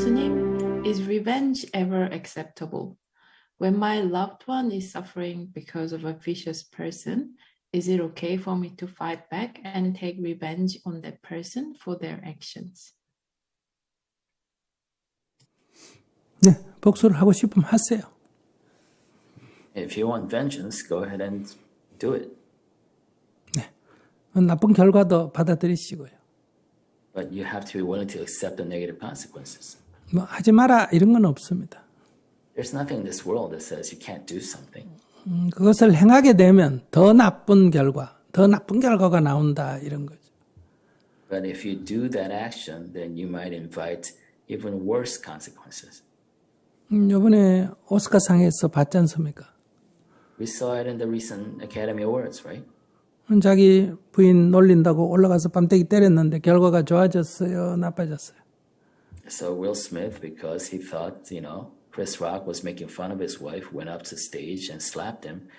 교수님, is revenge ever acceptable? When my loved one is suffering because of a vicious person, is it okay for me to fight back and take revenge on that person for their actions? 네, 복수를 하고 싶으면 하세요. If you want vengeance, go ahead and do it. 네, 나쁜 결과도 받아들이시고요. But you have to be willing to accept the negative consequences. 뭐 하지 마라 이런 건 없습니다. There's nothing in this world that says you can't do something. 그것을 행하게 되면 더 나쁜 결과가 나온다 이런 거죠. But if you do that action, then you might invite even worse consequences. 이번에 오스카상에서 봤지 않습니까? We saw it in the recent Academy Awards, right? 자기 부인 놀린다고 올라가서 뺨때기 때렸는데 결과가 좋아졌어요, 나빠졌어요? So Will Smith, because he thought, Chris Rock was making fun of his wife, went up to the stage and slapped him.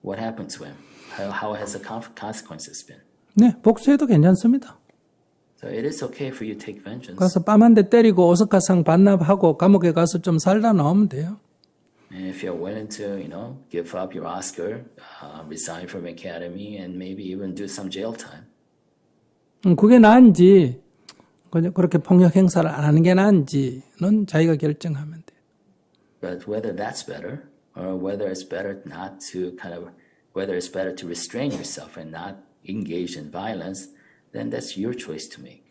What happened to him? How has the consequences been? 네, 복수해도 괜찮습니다. So it is okay for you to take vengeance. 가서 뺨 한 대 때리고 오스카상 반납하고 감옥에 가서 좀 살다 나오면 돼요. And if you're willing to, give up your Oscar, resign from Academy, and maybe even do some jail time. 그게 나은지 그렇게 폭력 행사를 안 하는 게 나은지는 자기가 결정하면 돼요. But whether that's better, or whether it's better whether it's better to restrain yourself and not engage in violence, then that's your choice to make.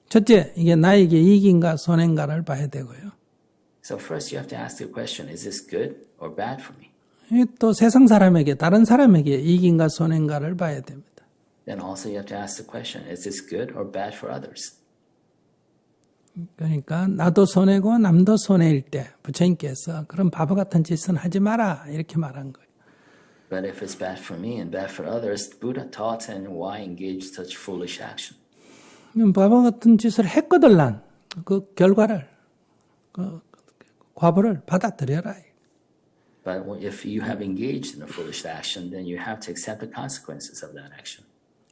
첫째, 이게 나에게 이익인가 손해인가를 봐야 되고요. So first you have to ask the question, is this good or bad for me? 또 세상 사람에게, 다른 사람에게 이익인가 손해인가를 봐야 됩니다. Then also you have to ask the question, is this good or bad for others? 그러니까 나도 손해고 남도 손해일 때 부처님께서 그런 바보 같은 짓은 하지 마라 이렇게 말한 거예요. But if it's bad for me and bad for others, Buddha taught and why engage such foolish action? 바보 같은 짓을 했거든 난 그 결과를 과보를 받아들여라. But if you have engaged in a foolish action, then you have to accept the consequences of that action.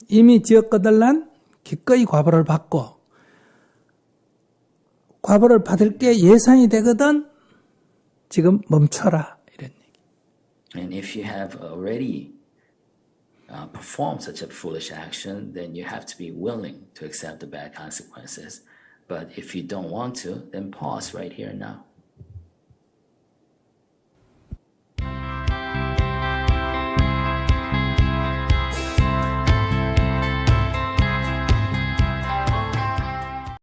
이미 지었거든 난 기꺼이 과보를 받고 과보를 받을 게 예상이 되거든 지금 멈춰라 이런 얘기. And if you have already performed such a foolish action, then you have to be willing to accept the bad consequences. But if you don't want to, then pause right here and now.